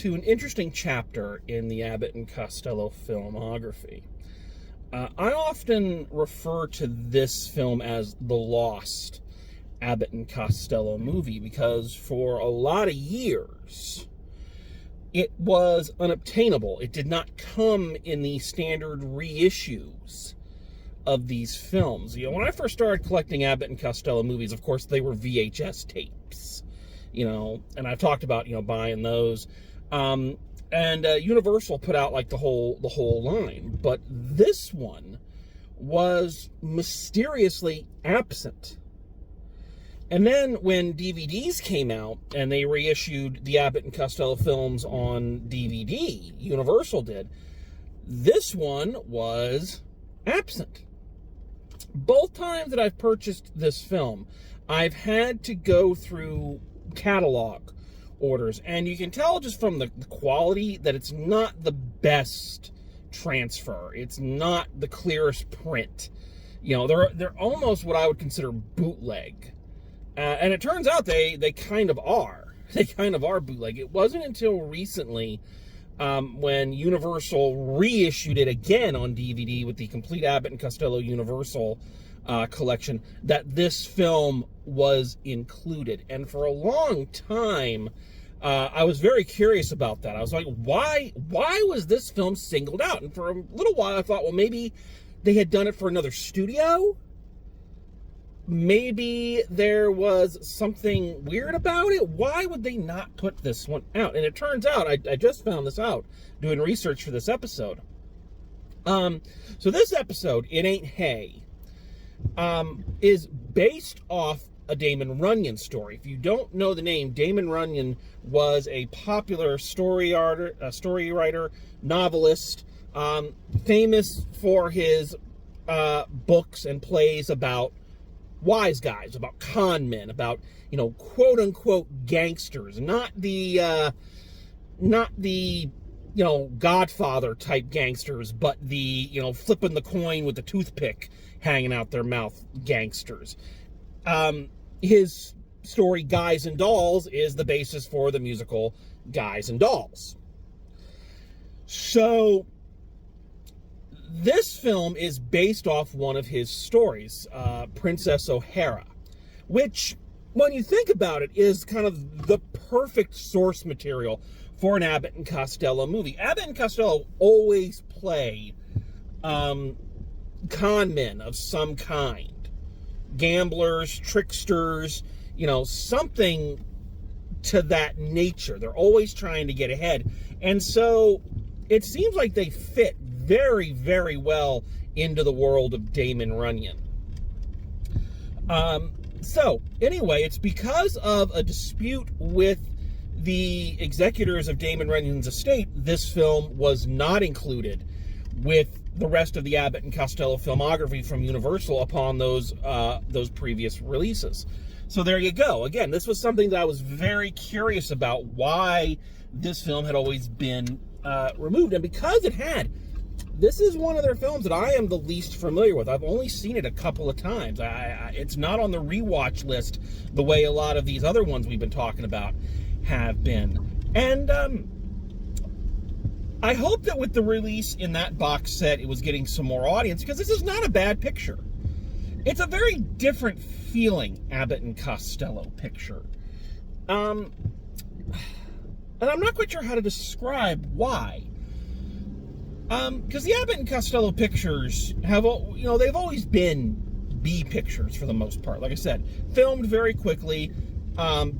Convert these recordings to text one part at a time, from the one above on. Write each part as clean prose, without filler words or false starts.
to an interesting chapter in the Abbott and Costello filmography. I often refer to this film as the lost Abbott and Costello movie because for a lot of years it was unobtainable. It did not come in the standard reissues of these films. When I first started collecting Abbott and Costello movies, of course, they were VHS tapes, and I've talked about, buying those. And Universal put out like the whole line, but this one was mysteriously absent. And then when DVDs came out and they reissued the Abbott and Costello films on DVD, Universal did, this one was absent. Both times that I've purchased this film, I've had to go through catalog orders, and you can tell just from the quality that it's not the best transfer. It's not the clearest print. They're almost what I would consider bootleg. And it turns out they kind of are. They kind of are bootleg. It wasn't until recently when Universal reissued it again on DVD with the complete Abbott and Costello Universal collection that this film was included. And for a long time, I was very curious about that. I was like, why was this film singled out? And for a little while, I thought, well, maybe they had done it for another studio. Maybe there was something weird about it. Why would they not put this one out? And it turns out, I just found this out doing research for this episode. So this episode, It Ain't Hay, is based off a Damon Runyon story. If you don't know the name, Damon Runyon was a popular story writer, novelist, famous for his books and plays about wise guys, about con men, about, quote unquote gangsters, not the Godfather type gangsters, but the, flipping the coin with the toothpick hanging out their mouth gangsters. His story, Guys and Dolls, is the basis for the musical Guys and Dolls. So this film is based off one of his stories, Princess O'Hara, which, when you think about it, is kind of the perfect source material for an Abbott and Costello movie. Abbott and Costello always play con men of some kind. Gamblers, tricksters, something to that nature. They're always trying to get ahead. And so it seems like they fit very, very well into the world of Damon Runyon. So anyway, it's because of a dispute with the executors of Damon Runyon's estate, this film was not included with the rest of the Abbott and Costello filmography from Universal upon those previous releases. So there you go. Again, this was something that I was very curious about, why this film had always been removed. And because it had, this is one of their films that I am the least familiar with. I've only seen it a couple of times. It's not on the rewatch list the way a lot of these other ones we've been talking about have been. And I hope that with the release in that box set, it was getting some more audience, because this is not a bad picture. It's a very different feeling Abbott and Costello picture. And I'm not quite sure how to describe why. Because the Abbott and Costello pictures have, they've always been B pictures for the most part. Like I said, filmed very quickly,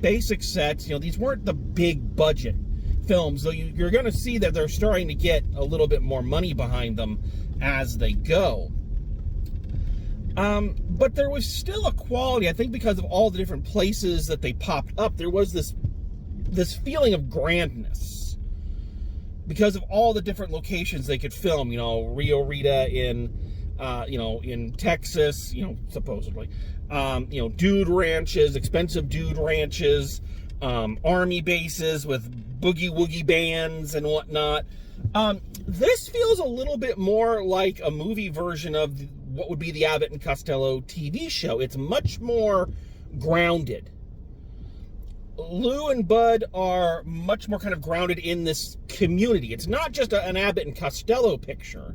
basic sets. These weren't the big budget films, though you're going to see that they're starting to get a little bit more money behind them as they go. But there was still a quality, I think, because of all the different places that they popped up. There was this feeling of grandness because of all the different locations they could film. Rio Rita in Texas, supposedly. Dude ranches, expensive dude ranches, army bases with boogie-woogie bands and whatnot. This feels a little bit more like a movie version of what would be the Abbott and Costello TV show. It's much more grounded. Lou and Bud are much more kind of grounded in this community. It's not just an Abbott and Costello picture.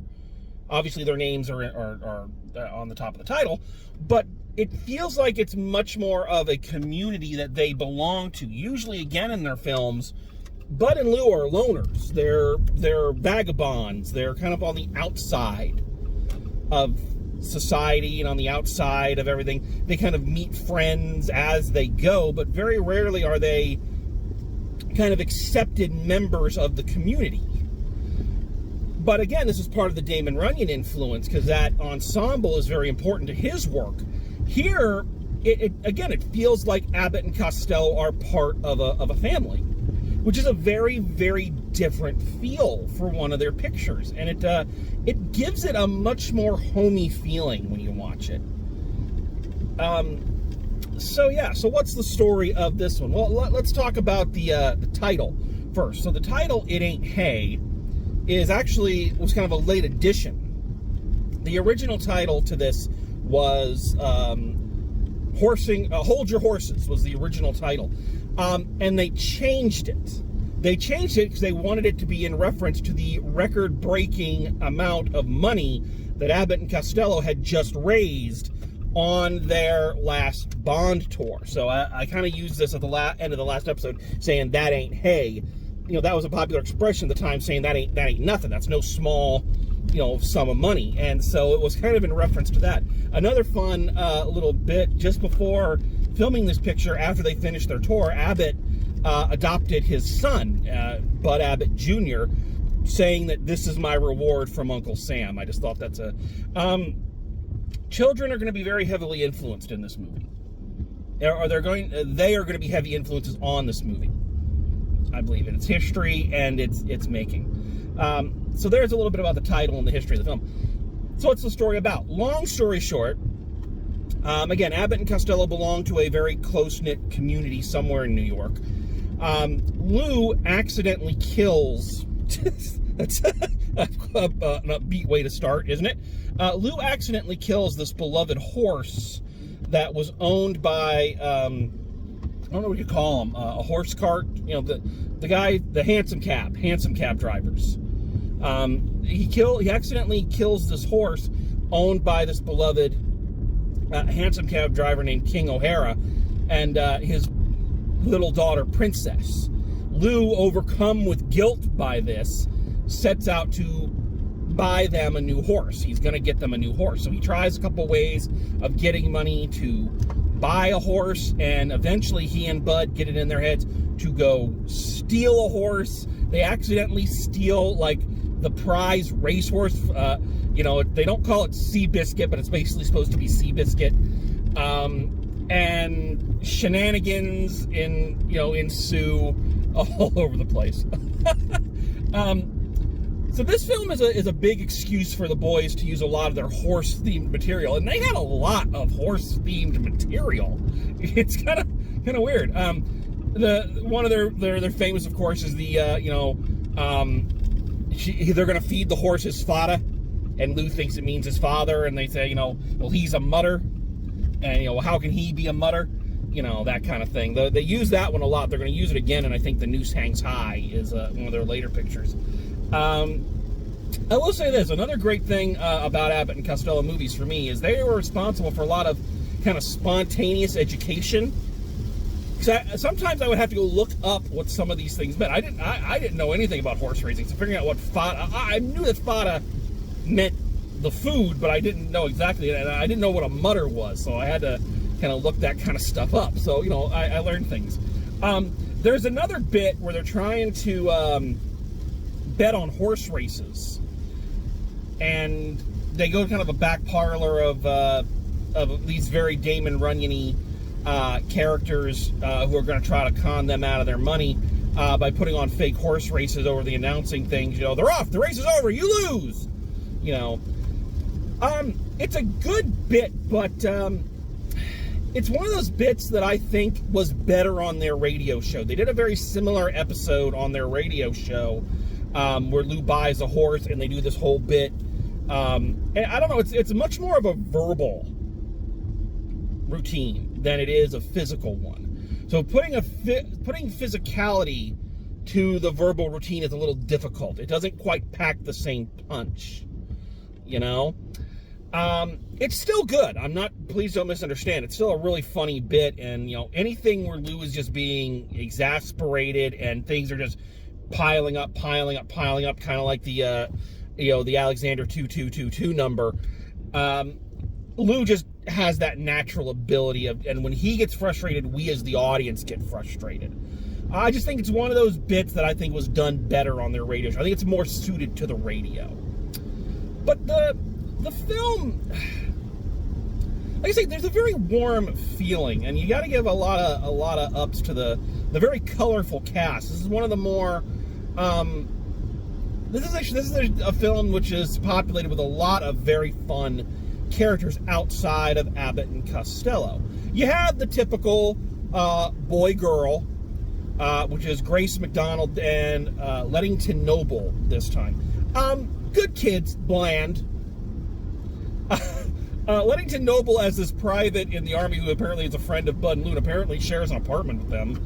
Obviously, their names are on the top of the title, but it feels like it's much more of a community that they belong to. Usually, again, in their films, Bud and Lou are loners. They're vagabonds. They're kind of on the outside of society and on the outside of everything. They kind of meet friends as they go, but very rarely are they kind of accepted members of the community. But again, this is part of the Damon Runyon influence, because that ensemble is very important to his work. Here, it feels like Abbott and Costello are part of a family, which is a very, very different feel for one of their pictures. And it gives it a much more homey feeling when you watch it. So what's the story of this one? Well, let's talk about the title first. So the title, It Ain't Hay, was kind of a late addition. The original title to this was Hold Your Horses was the original title. And they changed it. They changed it because they wanted it to be in reference to the record-breaking amount of money that Abbott and Costello had just raised on their last Bond tour. So I kind of used this at the end of the last episode, saying that ain't hay. That was a popular expression at the time, saying that ain't nothing. That's no small, sum of money. And so it was kind of in reference to that. Another fun little bit, just before filming this picture, after they finished their tour, Abbott adopted his son, Bud Abbott Jr., saying that this is my reward from Uncle Sam. I just thought that's children are going to be very heavily influenced in this movie. They are going to be heavy influences on this movie. I believe in its history and its making. So there's a little bit about the title and the history of the film. So what's the story about? Long story short, again, Abbott and Costello belong to a very close-knit community somewhere in New York. Lou accidentally kills... That's an upbeat way to start, isn't it? Lou accidentally kills this beloved horse that was owned by... I don't know what you call them, a horse cart, the guy, the hansom cab drivers. He accidentally kills this horse owned by this beloved hansom cab driver named King O'Hara and his little daughter, Princess. Lou, overcome with guilt by this, sets out to buy them a new horse. He's going to get them a new horse. So he tries a couple ways of getting money to buy a horse, and eventually he and Bud get it in their heads to go steal a horse. They accidentally steal, the prize racehorse. They don't call it Seabiscuit, but it's basically supposed to be Seabiscuit. And shenanigans ensue all over the place. So this film is a big excuse for the boys to use a lot of their horse-themed material, and they had a lot of horse-themed material. It's kind of weird. One of their famous, of course, is they're going to feed the horse his fodder, and Lou thinks it means his father, and they say, well, he's a mutter, and how can he be a mutter? That kind of thing. They use that one a lot. They're going to use it again, and I think The Noose Hangs High is one of their later pictures. I will say this, another great thing about Abbott and Costello movies for me is they were responsible for a lot of kind of spontaneous education. Sometimes I would have to go look up what some of these things meant. I didn't know anything about horse racing, so figuring out what fodder, I knew that fodder meant the food, but I didn't know exactly, and I didn't know what a mutter was, so I had to kind of look that kind of stuff up. So, I learned things. There's another bit where they're trying to bet on horse races, and they go to kind of a back parlor of these very Damon Runyon-y characters who are going to try to con them out of their money by putting on fake horse races over the announcing things. They're off, the race is over, you lose. It's a good bit, but it's one of those bits that I think was better on their radio show. They did a very similar episode on their radio show where Lou buys a horse and they do this whole bit. And I don't know, it's much more of a verbal routine than it is a physical one. So putting physicality to the verbal routine is a little difficult. It doesn't quite pack the same punch, you know? It's still good. Please don't misunderstand. It's still a really funny bit, and, you know, anything where Lou is just being exasperated and things are just piling up, kind of like the, the Alexander 2222 number. Lou just has that natural ability and when he gets frustrated, we as the audience get frustrated. I just think it's one of those bits that I think was done better on their radio show. I think it's more suited to the radio. But the film, like I say, there's a very warm feeling, and you got to give a lot of ups to the very colorful cast. This is one of the more this is a film which is populated with a lot of very fun characters outside of Abbott and Costello. You have the typical boy-girl, which is Grace McDonald and Lettington Noble this time. Good kids, bland. Lettington Noble as this private in the Army who apparently is a friend of Bud and Lou and apparently shares an apartment with them,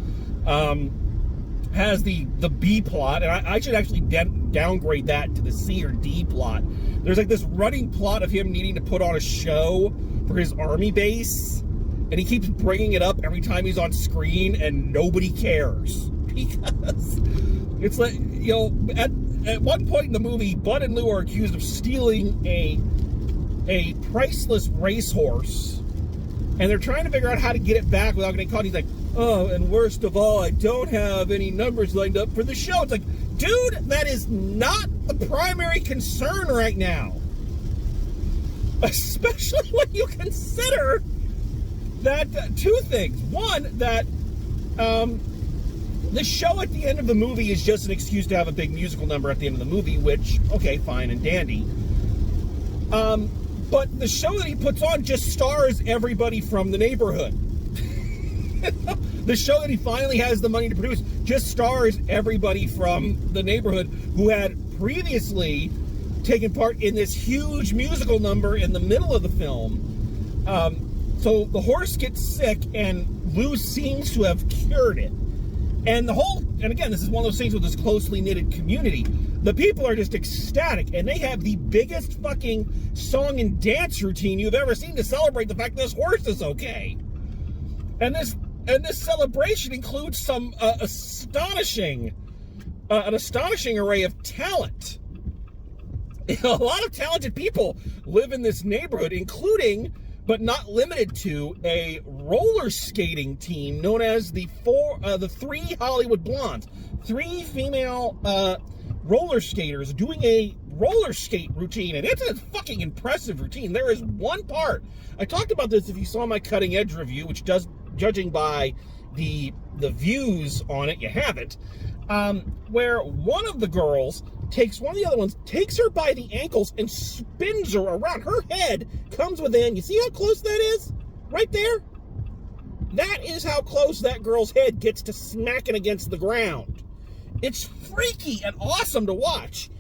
has the B plot, and I should actually downgrade that to the C or D plot. There's like this running plot of him needing to put on a show for his Army base, and he keeps bringing it up every time he's on screen, and nobody cares. Because it's like, you know, at one point in the movie, Bud and Lou are accused of stealing a priceless racehorse, and they're trying to figure out how to get it back without getting caught. He's like, oh, and worst of all, I don't have any numbers lined up for the show. It's like, dude, that is not the primary concern right now. Especially when you consider that two things. One, that the show at the end of the movie is just an excuse to have a big musical number at the end of the movie, which, okay, fine and dandy. But the show that he puts on just stars everybody from the neighborhood. The show that he finally has the money to produce just stars everybody from the neighborhood who had previously taken part in this huge musical number in the middle of the film. So the horse gets sick, and Lou seems to have cured it. And again, this is one of those things with this closely knitted community. The people are just ecstatic, and they have the biggest fucking song and dance routine you've ever seen to celebrate the fact this horse is okay. And this celebration includes some an astonishing array of talent. A lot of talented people live in this neighborhood, including, but not limited to, a roller skating team known as the Three Hollywood Blondes. 3 female roller skaters doing a roller skate routine, and it's a fucking impressive routine. There is one part, I talked about this if you saw my Cutting Edge review, which does, judging by the views on it, you haven't, where one of the girls takes one of the other ones, takes her by the ankles and spins her around. Her head comes within, you see how close that is? Right there? That is how close that girl's head gets to smacking against the ground. It's freaky and awesome to watch.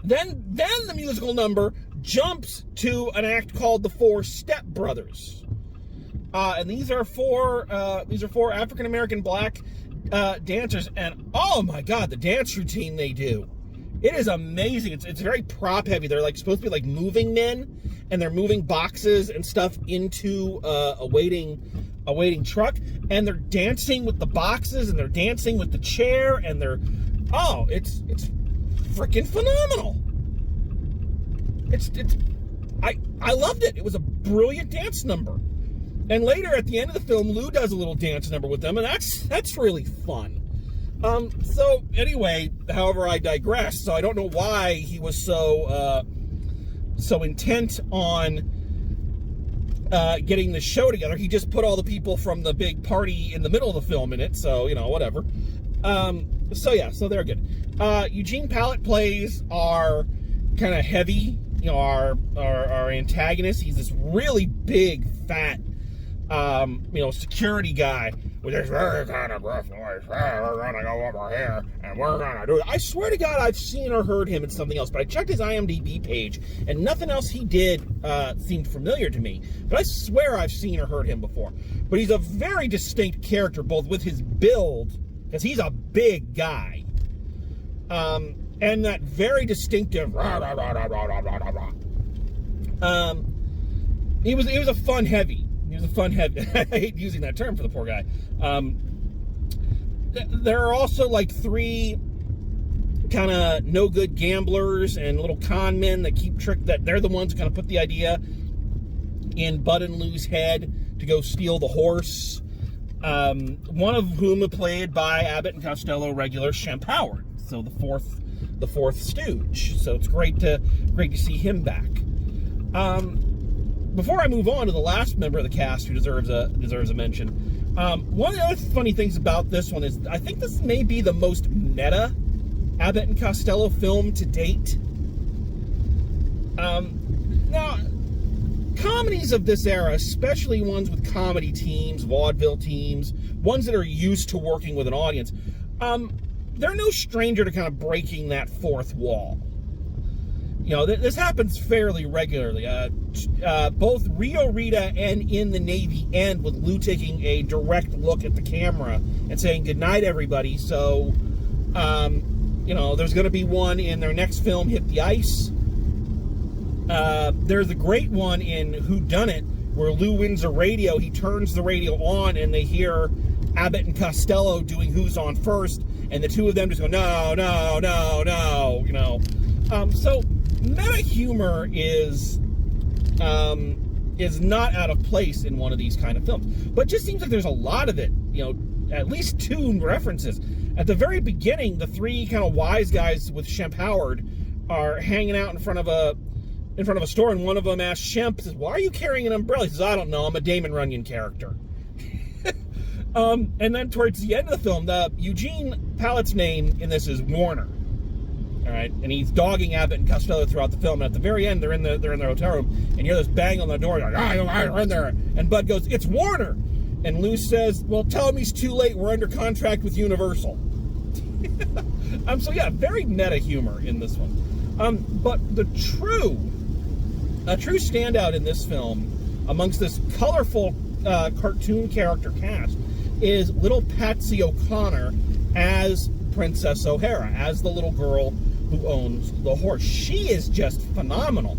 Then the musical number jumps to an act called the Four Step Brothers. And these are four African-American black dancers, and oh my god, the dance routine they do. It is amazing. It's very prop heavy. They're like supposed to be like moving men, and they're moving boxes and stuff into a waiting truck, and they're dancing with the boxes, and they're dancing with the chair, and it's freaking phenomenal. I loved it. It was a brilliant dance number. And later at the end of the film, Lou does a little dance number with them, and that's really fun. So anyway, however, I digress. So I don't know why he was so intent on getting the show together. He just put all the people from the big party in the middle of the film in it. So, you know, whatever. So they're good. Eugene Pallett plays our kind of heavy, you know, our antagonist. He's this really big, fat, security guy with this very kind of gruff voice. We're going to go over here, and we're going to do it. I swear to God, I've seen or heard him in something else, but I checked his IMDb page, and nothing else he did seemed familiar to me. But I swear I've seen or heard him before. But he's a very distinct character, both with his build, because he's a big guy, and that very distinctive rah, rah, rah, rah, rah, rah, rah, rah. He was a fun heavy. He was a fun heavy. I hate using that term for the poor guy. There are also like three kind of no good gamblers and little con men that that they're the ones who kind of put the idea in Bud and Lou's head to go steal the horse. One of whom are played by Abbott and Costello regular Shemp Howard, so the fourth Stooge. So it's great to see him back. Before I move on to the last member of the cast who deserves a mention, one of the other funny things about this one is I think this may be the most meta Abbott and Costello film to date. Now, comedies of this era, especially ones with comedy teams, vaudeville teams, ones that are used to working with an audience, they're no stranger to kind of breaking that fourth wall. You know, this happens fairly regularly. Both Rio Rita and In the Navy end with Lou taking a direct look at the camera and saying, "Good night, everybody." So, you know, there's going to be one in their next film, Hit the Ice. There's a great one in Who Done It, where Lou wins a radio. He turns the radio on, and they hear Abbott and Costello doing Who's On First, and the two of them just go, "No, no, no, no," you know. So meta humor is not out of place in one of these kind of films, but it just seems like there's a lot of it. You know, at least two references. At the very beginning, the three kind of wise guys with Shemp Howard are hanging out in front of a store, and one of them asks Shemp, says, "Why are you carrying an umbrella?" He says, "I don't know, I'm a Damon Runyon character." And then towards the end of the film, Eugene Pallett's name in this is Warner. All right, and he's dogging Abbott and Costello throughout the film. And at the very end, they're in their hotel room, and you hear this bang on the door. You're like, "I'm in there." And Bud goes, "It's Warner." And Lou says, "Well, tell him he's too late. We're under contract with Universal." So yeah, very meta humor in this one. But the true standout in this film, amongst this colorful cartoon character cast, is little Patsy O'Connor as Princess O'Hara, as the little girl who owns the horse. She is just phenomenal.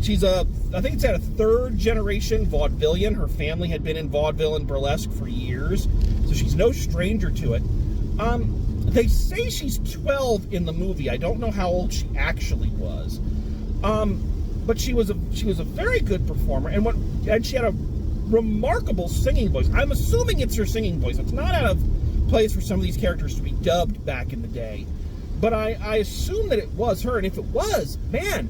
She's I think it's a third generation vaudevillian. Her family had been in vaudeville and burlesque for years, so she's no stranger to it. They say she's 12 in the movie. I don't know how old she actually was. But she was a very good performer, and she had a remarkable singing voice. I'm assuming it's her singing voice. It's not out of place for some of these characters to be dubbed back in the day, but I assume that it was her, and if it was, man,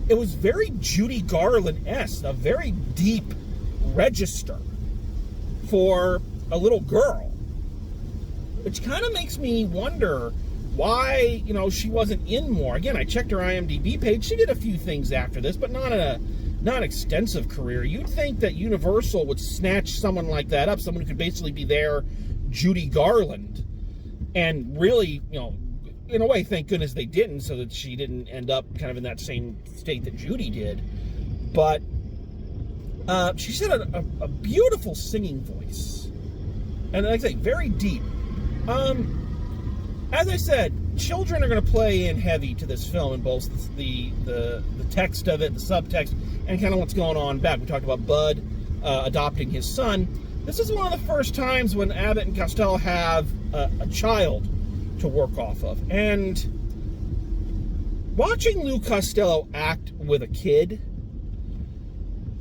it was very Judy Garland-esque, a very deep register for a little girl, which kind of makes me wonder why, you know, she wasn't in more. Again, I checked her IMDb page. She did a few things after this, but not an extensive career. You'd think that Universal would snatch someone like that up, someone who could basically be their Judy Garland, and really, you know, in a way, thank goodness they didn't, so that she didn't end up kind of in that same state that Judy did. But she said a beautiful singing voice, and like I say, very deep. As I said, children are going to play in heavy to this film in both the text of it, the subtext, and kind of what's going on back. We talked about Bud adopting his son. This is one of the first times when Abbott and Costello have a child to work off of. And watching Lou Costello act with a kid,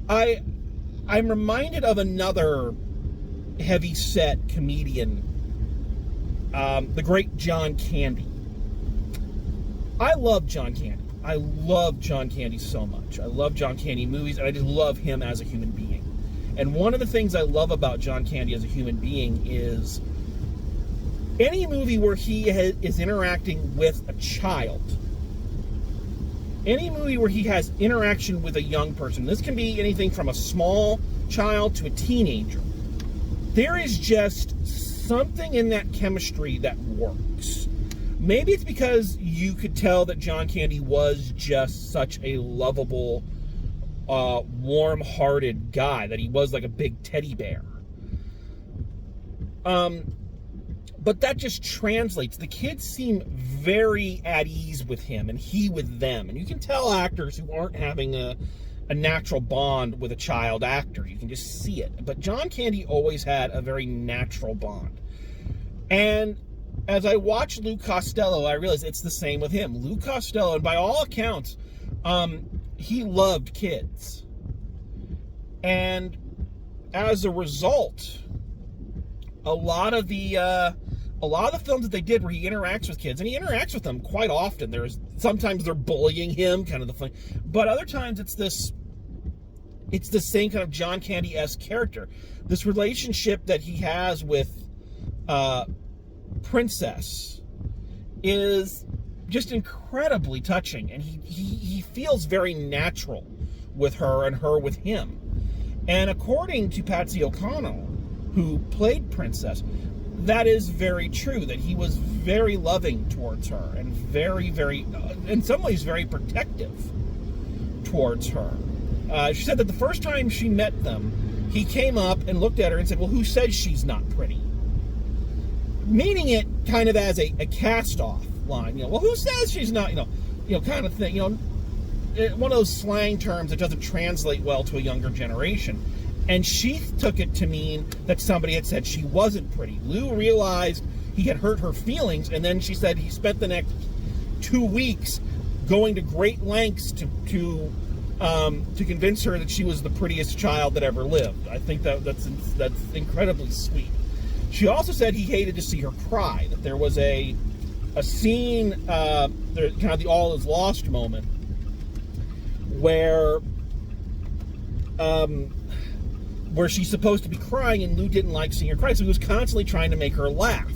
I'm reminded of another heavy-set comedian, the great John Candy. I love John Candy. I love John Candy so much. I love John Candy movies, and I just love him as a human being. And one of the things I love about John Candy as a human being is any movie where he is interacting with a child, any movie where he has interaction with a young person, this can be anything from a small child to a teenager, there is just something in that chemistry that works. Maybe it's because you could tell that John Candy was just such a lovable, warm-hearted guy, that he was like a big teddy bear. But that just translates. The kids seem very at ease with him, and he with them. And you can tell actors who aren't having a natural bond with a child actor. You can just see it. But John Candy always had a very natural bond. And as I watched Lou Costello, I realized it's the same with him. Lou Costello, and by all accounts, he loved kids. And as a result, a lot of the films that they did where he interacts with kids, and he interacts with them quite often. Sometimes they're bullying him, kind of the thing, but other times it's the same kind of John Candy-esque character. This relationship that he has with Princess is just incredibly touching, and he feels very natural with her and her with him. And according to Patsy O'Connell, who played Princess, that is very true, that he was very loving towards her and very, very, in some ways, very protective towards her. She said that the first time she met them, he came up and looked at her and said, well, who says she's not pretty? Meaning it kind of as a cast-off line, well, who says she's not, kind of thing, one of those slang terms that doesn't translate well to a younger generation. And she took it to mean that somebody had said she wasn't pretty. Lou realized he had hurt her feelings, and then she said he spent the next 2 weeks going to great lengths to convince her that she was the prettiest child that ever lived. I think that's incredibly sweet. She also said he hated to see her cry, that there was a scene, kind of the all is lost moment, where she's supposed to be crying, and Lou didn't like seeing her cry, so he was constantly trying to make her laugh.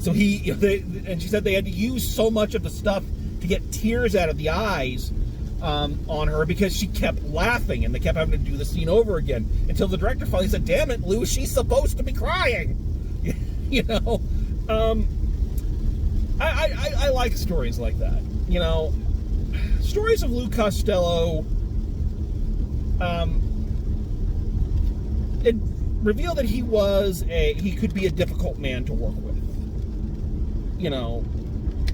So and she said they had to use so much of the stuff to get tears out of the eyes on her because she kept laughing, and they kept having to do the scene over again until the director finally said, damn it, Lou, she's supposed to be crying. I like stories like that. Stories of Lou Costello, it revealed that he could be a difficult man to work with.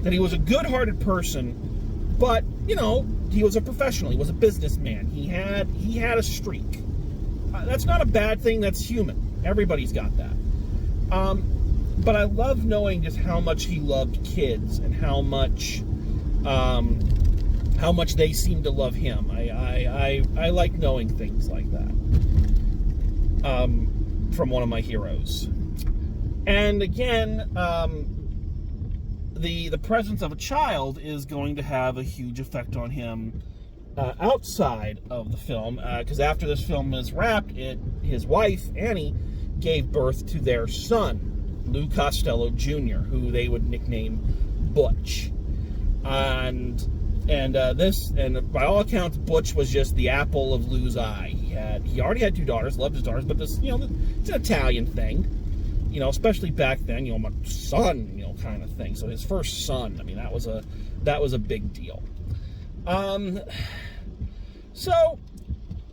That he was a good-hearted person, but, he was a professional. He was a businessman. He had a streak. That's not a bad thing. That's human. Everybody's got that. But I love knowing just how much he loved kids and how much they seem to love him. I like knowing things like that from one of my heroes. And again, the presence of a child is going to have a huge effect on him outside of the film, because after this film is wrapped, his wife, Annie, gave birth to their son, Lou Costello Jr., who they would nickname Butch. And by all accounts, Butch was just the apple of Lou's eye. He already had 2 daughters, loved his daughters, but this, it's an Italian thing, especially back then, my son, kind of thing. So his first son, that was a big deal. So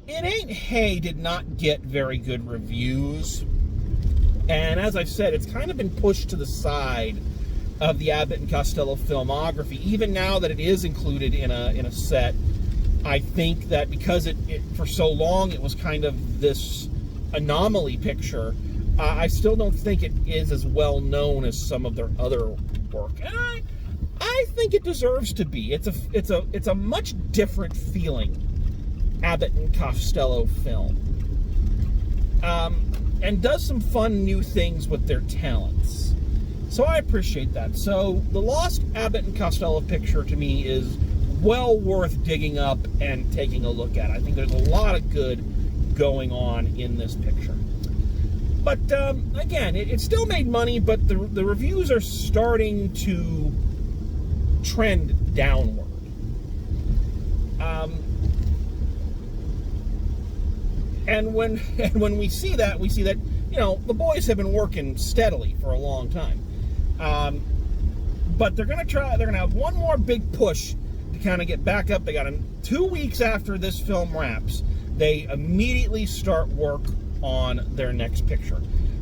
It Ain't Hay did not get very good reviews, and as I've said, it's kind of been pushed to the side of the Abbott and Costello filmography. Even now that it is included in a set, I think that because it for so long it was kind of this anomaly picture, I still don't think it is as well known as some of their other work, and I think it deserves to be. It's a much different feeling Abbott and Costello film, and does some fun new things with their talents. So I appreciate that. So the lost Abbott and Costello picture to me is well worth digging up and taking a look at. I think there's a lot of good going on in this picture. But again, it still made money, but the reviews are starting to trend downward. And when we see that, you know, the boys have been working steadily for a long time. But they're going to have one more big push to kind of get back up. They got 2 weeks after this film wraps, they immediately start work on their next picture.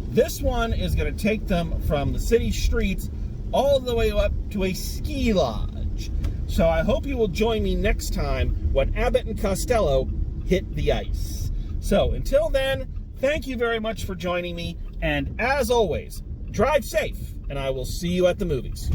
This one is going to take them from the city streets all the way up to a ski lodge. So I hope you will join me next time when Abbott and Costello hit the ice. So until then, thank you very much for joining me, and as always, drive safe, and I will see you at the movies.